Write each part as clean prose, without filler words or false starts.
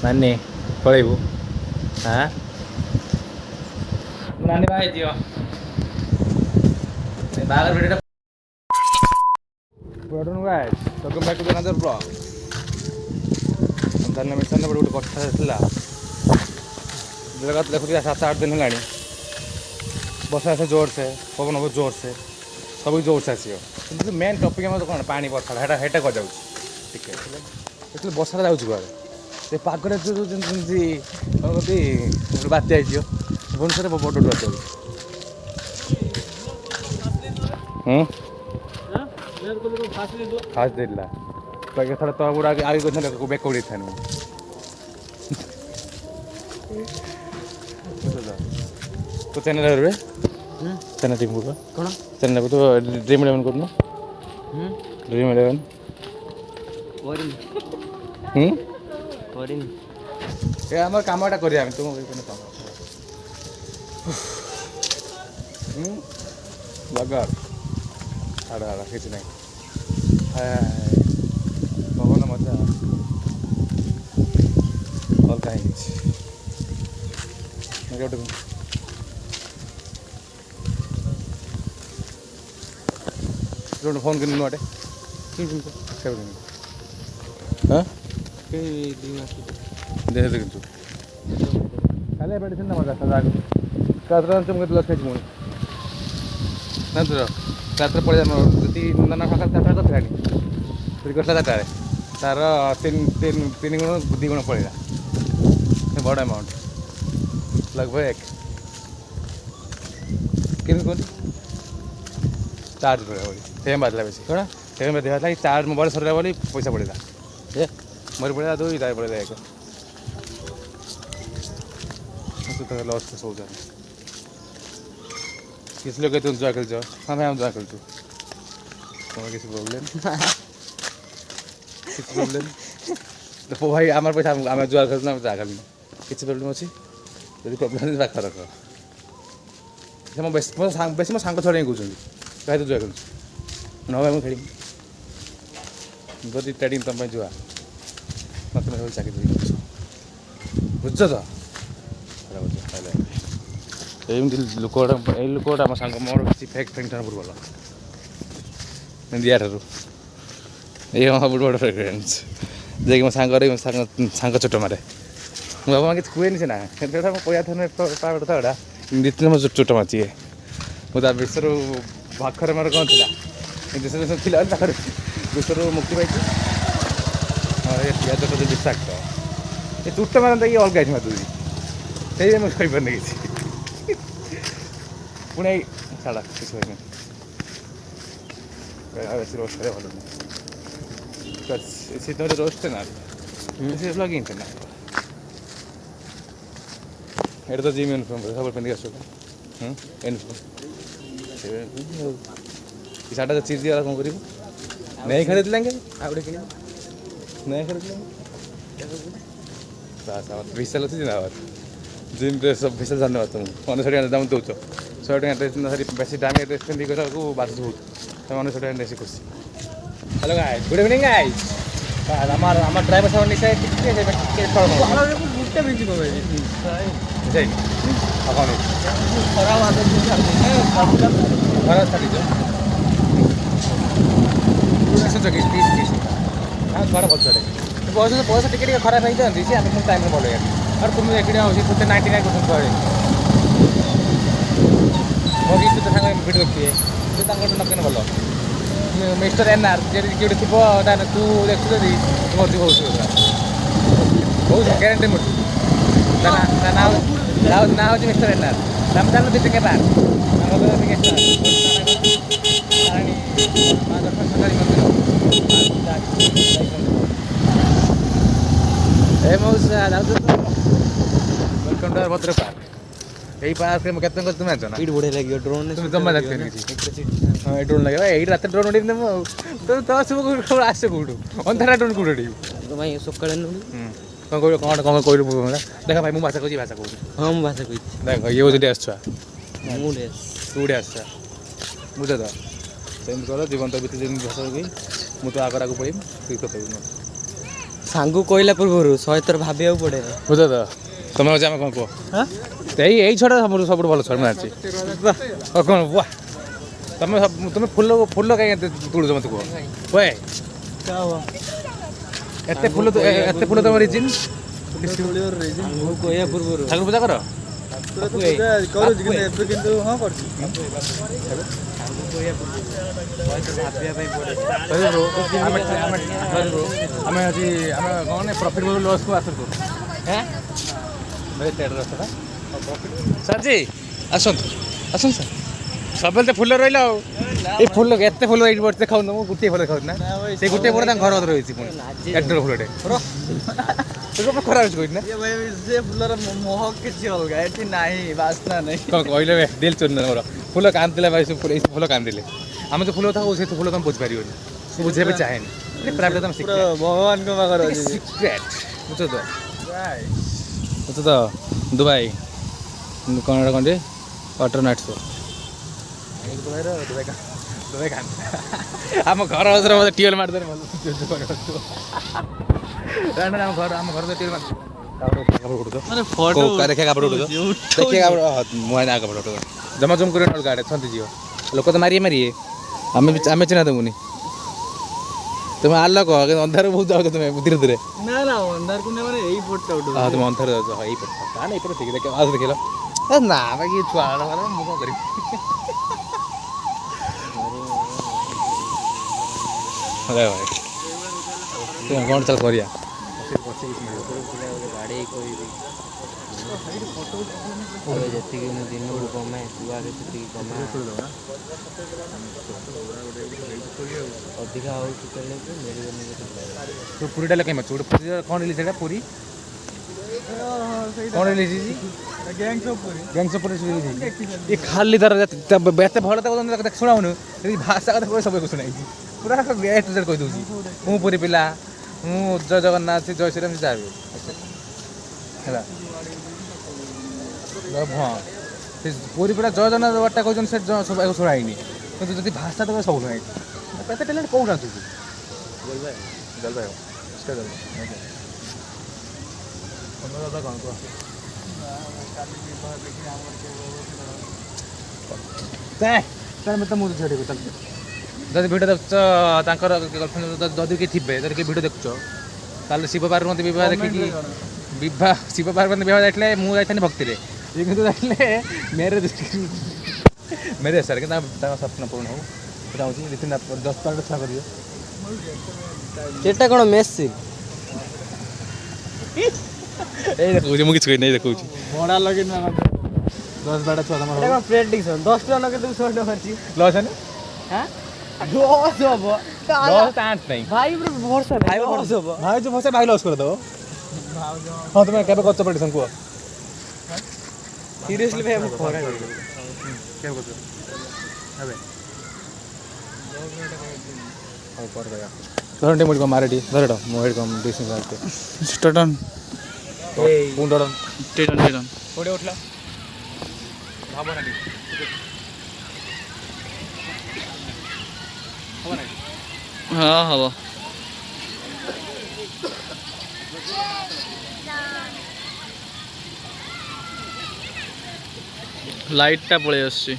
नानी पलैबू हाँ नानी भाई दियो बागर भिडियो Welcome guys, welcome back to another vlog. अंतरने मिशन ने बड़े कथा था जगह देखो 7-8 दिन है बसा आसे जोर से पवन बहुत जोर से सब जोर से आसो कि मेन टपिक आम कौन पानी बर्षा हेटा कर जाऊँ टे बसा जाऊँ कुआड़े पागरे जो बात्या भुवनेश्वर बड़ बात्या खास देला तो थोड़ा तो गुड़ा आगे को बेक उड़ी था तो चेन्नई रे चेन्नई टीम को कौन चेन्नई को तो ड्रीम 11 को ना ड्रीम 11 बोरिंग बोरिंग ये हमर कामटा करिया हम तुम कोन काम लगर आड़ा किसी नहीं पवन मजा और कहीं फोन कर नोटे हाँ दे किंतु काले मेडिसिन मजा रात्र तुमको तुला खाई मुझे रात्र पड़े नना सकाल 4टा कथानी करता 4टारे तार 3 गुण 2 गुण पड़ा बड़ अमाउंट लगभग 1 कौन चार्ज पड़ा टेम बाजला बेसी कौन टेम देखा चार्ज मोबाइल सरला बोली पैसा पड़ा मोर पड़ा 2 तार पड़ा 1 तो लॉस तो सो जाए किस लोग तुम जो खेल जाओ हाँ भाई हम जो खेलते तुम्हारा किसी प्रॉब्लम तो भाई आमार पैसा आम जुआ खेलना जा खेलना किसी प्रॉब्लम अच्छी यदि प्रॉब्लम पाख रख बेस मो सांग छड़े कौन कहीं तो जुआ खेल न भाई मुझे खेल ट्रेडिंग तुम जुआ मत चाकरी बुझ तो एमती लुकटा लुकटा आम सांग मोर फेक फ्रेंड ठार बहुत भल दिया ठार ये बहुत बड़ फ्रेंड्स जे मो सांग सांग छोट मारे मुझे बाबा किसी कुएनि सीना कहता कहता था नीति मो छोट माची मुझे विश्वर पाखर मोर कौन थी देश थी विश्वर मुक्ति पाई पिज जो विषाक्त ये चुट मारता ये अलग ये मातुरी से मुझे पारे किसी पुणे छाड़ा किसी बेस रोस्ट करे भल नहीं शीत रोस्ट ना ब्लॉगिंग ना ये तो जिम यूनिफॉर्म सब पिंधि आस यूनिफॉर्म साटा चीज दिया कौन कर नहीं खेल आउटे कि नहीं खेल विशाल अच्छी ना जिम ड्रेस सब विशाल धन्यवाद तुम 100 टका दाम दौच 100 टका ड्रेस बेस दामी ड्रेस पिंधि बास बहुत 100 टका ड्रेस खुशी hello guys good evening guys आम ड्राइवर सब निशा बुझते भी घर भल चढ़े बस टिके खराब हो जाती सी आम टाइम भल और तुम एक 99% चढ़े मगी तू सांग भिड देखिए तू नकेन भल मिस्टर एनआर किए थी तू देखु मर्जी बहुत बहुत ग्यारंटी मुझे ना हूँ मिस्टर एनआर दाम जान दीजिए के बार वेलकम टू भद्र पार्क यही पार्क में केत तुम जान ना बढ़िया लगे ड्रोन तुम जमा देखते हाँ ड्रोन लगे भाई रात ड्रोन उड़ी तो सब आस कौटू अंधारा ड्रोन कौट उड़ी भाई सकाल कौन कह कौन कौन कह देख भाई मुझे भाषा कहूँ भाषा कहूँ हाँ मुझे भाषा कहूँ देख ये हूँ डेस छुआ तू डेस छुआ बुझे तो सेम कर जीवन तो बीती भाषा कही मुझे आगे आगे पढ़ी तू तो सांगू कहला पूर्व 100 थर भाविया पड़े बुझ तो तुम हूँ आम कौन कह यही छुआ सब सब भल छुआ मुझे कौन वाह तुम तुम फुल फुल कहीं तुलुच मत कह वे एत फुल तुम रिजिन ठाकुर पूजा कर आम आज आम कौन प्रॉफिट लॉस को आसर करूँ सर जी आसतु आसतु सर सब फुल रहा ये फुल एत फुल ये देखा गोटे फुल देखा ना से गोटे पर घर रही एडर फुलटे खराब कहना फुलर महक किसी अलग ये नहीं बास्ना नहीं कौन कहले दिल चुन मोर फुल कांदिले भाई फुल कांदिले आम जो फुल था से फुल तुम बुझी पार बुझे भी चाहे प्राइवेट तुम भगवान को पाखर सिक्रेट बुझ तो बुझ तो दुबई कौन कहते वाटर नाइट शो आम घर बसर मतलब टीएल मारदे आम घर टीएल मार देखिए कपड़ उठो देखिए मुझे कपड़ उठो जमा जम कर गाड़े छंती जीव लोक तो मारिए मारिए आम चिन्ह देमुनि तुम आल कह अंधार बहुत जाओ तुम धीरे धीरे ना ना अंधार को माने यही फोटो उठो हाँ तुम अंधार जाओ यही फोटो ना नहीं ठीक देख आज देख लो ना बाकी छुआ मुझे कौन अरे भाई तुम कौन चल करिया जी दिन को कमे दुआरे से कमे अधिका तो पूरी डाले कहीं मचोड़ पूरी कौन रिलीज है पूरी कौन रिलीज गैंग्स ऑफ पूरी ये खाली दर बेते भल तक शुणाऊनु भाषा कथा सब कुछ शुणाई पूरा ए टू जेड कह दूसरी मु पूरी पिला मु जय जगन्नाथ जय श्रीराम से जाबे हाँ पूरी पूरा जय जगन्नाथ वार्ता कहते से सब शुणाइनि कि जब भाषा तो सब शुणाई एत टैलेंट कौन आसू जलवायु दादा कौन कह तो मुझे छेड़ चल जब भिड देखुच गर्लफ्रेंड जदि किए थे जब किए भिड देखुच ताल शिव पार्वती बह देखिकी बह शिव पार्वती बह जाते मुझे भक्ति ये कि जाते मेरेज मेरेज सर कि स्वप्न पूर्ण हो चाहूँगी रीति 10-12 छुआ कर सेटा कौन मेसी देखो मुझे किसी नहीं देखो बड़ा लगे 10-12 छुआ तुम प्रेडिक्शन 10 टका लगे तुम 100 टका लॉस है ना हाँ लॉस हो लॉस चांस नहीं भाई भरोसा भाई लॉस हो भाई जो फसे भाई लॉस कर दो हाँ तुम्हें क्या करते प्रेडिक्शन को सीरियसली भाई हम खोरा क्या करते अबे और कर देगा धरंडी मुझे को मारे डी धरडो मोहेड को डिसिंग करते स्टार्टन पुंडरन टेटन कोडे उठला भाबो ना हाँ हवा लाइटा पड़े आसছি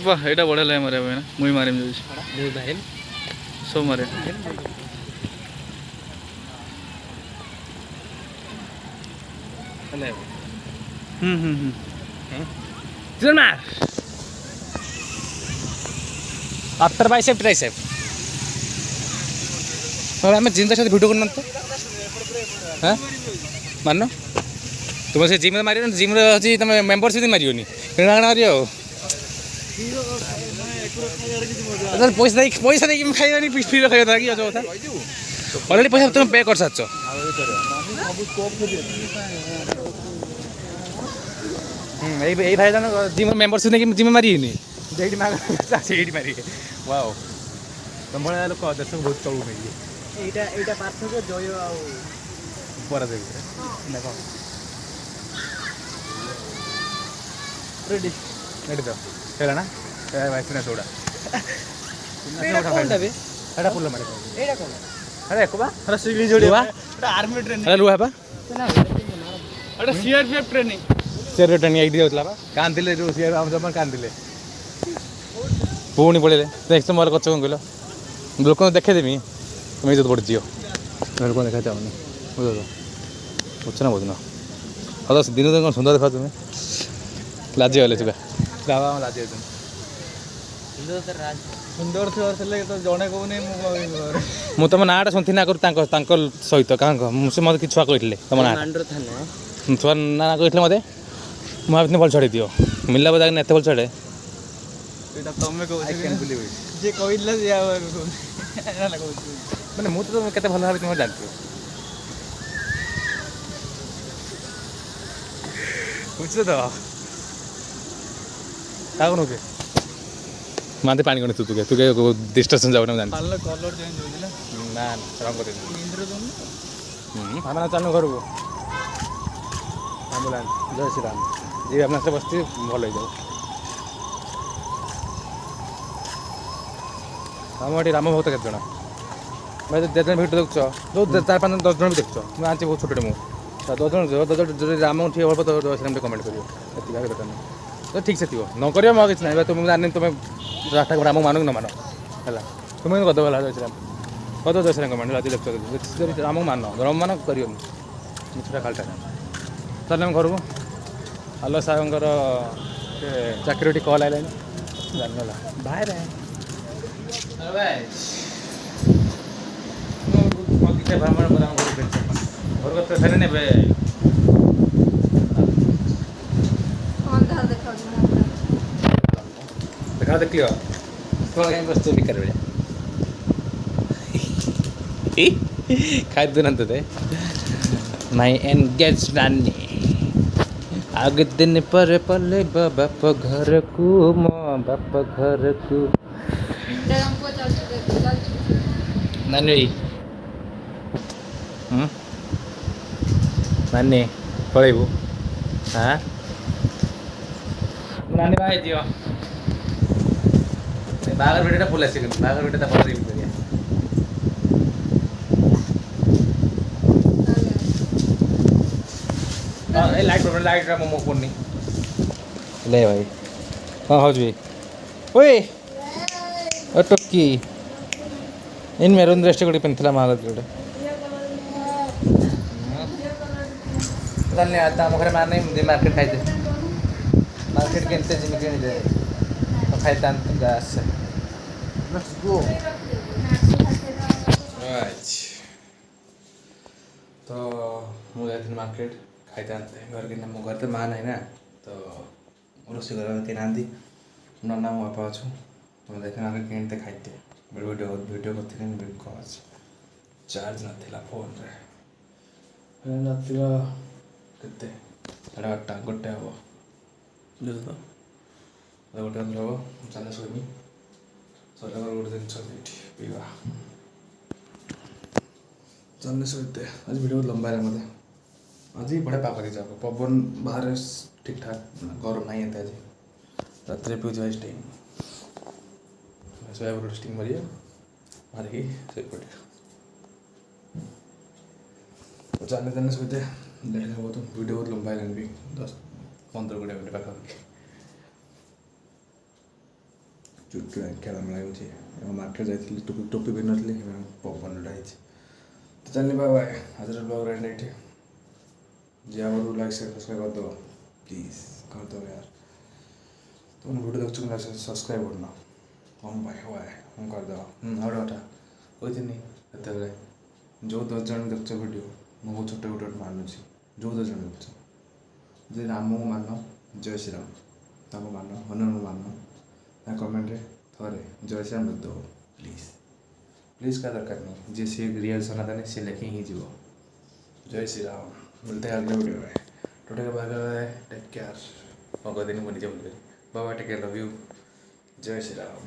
वाह एटा बढ़िया लगे मारे ना मुई मारे सब मारे आफ्टर बाइसेप ट्राइसेप तो हमें जिम साथ वीडियो करना तो हाँ मान तुम से जिम मार जिम तुम मेम्बरशिप मारियोनी किଣା मारियो पैसा देखिए खाइबानी फ्री खाଇବା कि अजब कथा अलरेडी पैसा तुम पे कर सारछ यही भाई जान जिम मेम्बरशिप नहीं जिम मारिनी जेडी माग सेडी मारि वाओ तुम बड़ा लोक देश बहुत चलू नहीं एटा पार्थक्य जय आ पराजय ना कौन रेडी ଏଠି ତ ହେଲା ନା ଭାଇ ସିନା ଚଉଡ଼ା ଏଇଟା ଫୁଲ ମାରି ଏଇଟା କଣ ଆରେ ଏକବା अरे सिविल जोड़ी लुहा एटा आर्मी ट्रेनिंग ଆରେ ଲୁହା ବା एटा सीआरपीएफ ट्रेनिंग ସିଆର ଟ୍ରେନିଂ ଏଇଠି ଯାଉଥିଲା ବା କାନ୍ଦିଲେ ଯେଉଁ ସିଆର ଆମ ଜମା କାନ୍ଦିଲେ ପୁଣି ପଳେଇଲେ ନେକ୍ସଟ ମୋର କଛ କ'ଣ କହିଲ ଲୋକଙ୍କୁ ଦେଖେଇଦେମି ତୁମେ ଯଦି ପଡ଼ିଯିବ ଲୋକଙ୍କୁ ଦେଖାଇତେ ହେବନି ବୁଝିଲ ବୁଝଛ ନା ବୁଝୁନ ହଉ ତ ଦିନ ଦିନ କ'ଣ ସୁନ୍ଦର ଦେଖାଅ ତୁମେ ଲାଜି ଗଲେ ତୁକା ବାବା ଆମ ଲାଜି ଯାଉଛନ୍ତି सुंदर थी और तो जड़े कहूनी ମୁଁ ତୁମ ନାଁଟା ଶୁଣିଥିଲି ଆଗରୁ ତାଙ୍କ ସହିତ କାହାଙ୍କ ସେ ମୋତେ କିଛି ଛୁଆ କହିଥିଲେ ତୁମ ନାଁ ମାଣ୍ଡର ଥାନା ଛୁଆ ନାଁ କହିଥିଲେ ମୋତେ ମୁଁ ଭାବିଥିଲି ଭଲ ଛଡ଼େଇ ଦିଅ ମିଳିଲା ବୋଧେ ଏତେ ଭଲ ଛଡ଼େ एटा तमे कहू जे कहला या ମାନେ ମୁଁ ତ କେତେ ଭଲ ଭାବେ ତୁମେ ଜାଣିଥିବ ବୁଝୁଛ ତ କାହାକୁ ନୁକେ ମାନ୍ତି ପାଣି ଗଣି ତୁ ଡିଷ୍ଟ୍ରାକ୍ସନ୍ ଯାଉ ମୁଁ ଜାଣିଛି पार्लर कलर चेंज होइला ନା ରଙ୍ଗ इंद्रधनु ଆମେ ଚାଲୁ ଘରକୁ ଆମ୍ବୁଲାନ୍ସ ଜୟ ଶ୍ରୀରାମ ଯିଏ ଆମ୍ବୁଲାନ୍ସରେ ବସିଛି ଭଲ ହେଇଯାଉ ଆମ ଏଠି ରାମ ଭକ୍ତ କେତେ ଜଣ ଭାଇ ଯେତେ ଜଣ ଭିଡ଼ିଓ ଦେଖୁଛ ଯେଉଁ 4-5 10 ଜଣ ବି ଦେଖୁଛ ମୁଁ ଜାଣିଛି ବହୁତ ଛୋଟଟେ ମୁଁ 10 ଜଣ ଯଦି ରାମ ଠିକ ହବ ତ ଜୟ ଶ୍ରୀରାମ ଟିକେ କମେଣ୍ଟ କରିବ ଏତିକି ଆଗେ ଦରକାର ନାହିଁ ତ ଠିକ୍ ସେ ଥିବ ନ କରିବ ମୁଁ କିଛି ନାହିଁ ତୁମେ ଜାଣିନି ତୁମେ ରାଠା ରାମକୁ ମାନ କି ନ ମାନ ହେଲା ତୁମେ କିନ୍ତୁ କରିଦେବ ହେଲା ଜୟ ଶ୍ରୀରାମ କରିଦେବ ଜୟ ଶ୍ରୀରାମ କମେଣ୍ଟ ଆଜି ଦେଖୁଛ ଯଦି ରାମକୁ ମାନ ଧର୍ମ ମାନ କରିବନି ମିଛଟା ଖାଲିଟା ତାହେଲେ ଆମେ ଘରକୁ ଆଲୋ ସାହେବଙ୍କର ଚାକିରି ଏଠି କଲ୍ ଆଇଲାଣି ଜାଣିଗଲା ବାଏ ବାଏ ଘରକୁ ତ ଫେରେ ନେବେ ଦେଖା ଦେଖିବ କ'ଣ କାହିଁ ବସିଛ ବେକାର ଭଳିଆ ଖାଇଦୁ ନା ତୋତେ ମାଇ ଏନଗେଜ୍ ନାନୀ ଆଗ ଦିନ ପରେ ପଲେ ବାପ ଘରକୁ ମୋ ବାପ ଘରକୁ ନାନୀ ନାନୀ ପଳେଇବୁ ହଁ ନାନୀ ବାହା ହେଇଯିବ ବାହାଘର ଭିଡ଼ିଓଟା ଫୁଲ ଆସିବ କିନ୍ତୁ ବାହାଘର ଭିଡ଼ିଓଟା ଭଲ ରିଭ୍ୟୁ କରିବା ହଁ ଏ ଲାଇଟ୍ଟା ମୋ ପଡ଼ୁନି ଲେ ଭାଇ ହଁ ହେଉଛି ଓଏ ଓ ଟୋକି ଇନ୍ ମେରୁନ୍ ଡ୍ରେସ୍ଟା ଗୋଟେ ପିନ୍ଧିଥିଲା ମହାଦେବ ଗୋଟେ ଧନ୍ୟବାଦ ଆମ ଘରେ ମାନେ ମାର୍କେଟ ଖାଇଦେ ମାର୍କେଟ କେମିତି ଯିବି କିଣିଦେ ତ ଖାଇଥାନ୍ତି ଆସେ ତ ମୁଁ ଯାଇଥିଲି ମାର୍କେଟ ଖାଇଥାନ୍ତେ ଘରେ କିନ୍ତୁ ମୋ ଘରେ ତ ମା ନାହିଁ ନା ତ ରୋଷେଇ କରିବା କେହି ନାହାନ୍ତି ନନା ମୋ ବାପା ଅଛୁ ତୁମେ ଯାଇଥିଲି ମାର୍କେଟ କିଣିତେ ଖାଇତେ ଭିଡ଼ିଓ କରିଥିଲି କ'ଣ ଅଛି ଚାର୍ଜ ନଥିଲା ଫୋନ୍ରେ ରାତିର କେତେ 8:30 ଗୋଟେ ହେବ ବୁଝିଲ ତ ଗୋଟେ ହେବ ଚାଲେ ଶୋଇବି ସରିଲା ପରେ ଗୋଟେ ଜିନିଷ ଏଇଠି ପିଇବା ଚାଲେ ଶୋଇତେ ଆଜି ଭିଡ଼ିଓ ଲମ୍ବା ହେଲା ମୋତେ ଆଜି ବଢ଼ିଆ ପାଗ ଦେଇଛି ପବନ ବାହାରେ ଠିକ୍ ଠାକ୍ ଗରମ ନାହିଁ ଏତେ ଆଜି ରାତିରେ ପିଉଛି ଭାଇ ଷ୍ଟିମ୍ ଶୋଇବା ଗୋଟେ ଷ୍ଟିମ୍ ମାରିବା ମାରିକି ଶୋଇପଡ଼ିବା ଚାଲେ ଚାଲେ ଶୋଇତେ ଲେଟ୍ ହେବ ତ ଭିଡ଼ିଓ ବହୁତ ଲମ୍ବା ହେଲାଣି ବି 10-15-20 ମିନିଟ୍ ପାଖାପାଖି ଚୁଟି ଖେଳ ଲାଗୁଛି ଏବଂ ମାର୍କେଟ ଯାଇଥିଲି ଟୋପି ପିନ୍ଧୁନଥିଲି ପବନଟା ହେଇଛି ତ ଚାଲିବା ବାଏ ଆଜିର ବ୍ଲଗ୍ ଏଣ୍ଡ ଏଇଠି ଯିଏ ଆମର ଲାଇକ୍ ସବସ୍କ୍ରାଇବ୍ କରିଦେବ ପ୍ଲିଜ୍ କରିଦେବ ୟାର ତୁମେ ଭିଡ଼ିଓ ଦେଖୁଛ ଲାଇକ୍ ସବସ୍କ୍ରାଇବ୍ କରୁନ କ'ଣ ଭାଇ ବାଏ ମୁଁ କରିଦେବ ଆଉ ଗୋଟେ କଥା କହିଥିଲି ସେତେବେଳେ ଯେଉଁ 10 ଜଣ ଦେଖୁଛ ଭିଡ଼ିଓ ମୁଁ ବହୁତ ଛୋଟ ଗୋଟେ ମାନୁଛି ଯେଉଁ 10 ଜଣ ଦେଖୁଛ ଯଦି ରାମକୁ ମାନ ଜୟ ଶ୍ରୀରାମ ତାଙ୍କୁ ମାନ ହନୁମାନଙ୍କୁ ମାନ ତା କମେଣ୍ଟରେ ଥରେ ଜୟ ଶ୍ରୀରାମ ଲେଖିଦେବ ପ୍ଲିଜ୍ କାହା ଦରକାର ନାହିଁ ଯିଏ ସିଏ ରିଏଲ୍ ସନାତନ ସିଏ ଲେଖି ହିଁ ଯିବ ଜୟ ଶ୍ରୀରାମ मिलते हैं अगले वीडियो में टोटे के बाद टेक केयर दिन मुझे बोल बाबा टेक केयर लव यू जय श्री राम।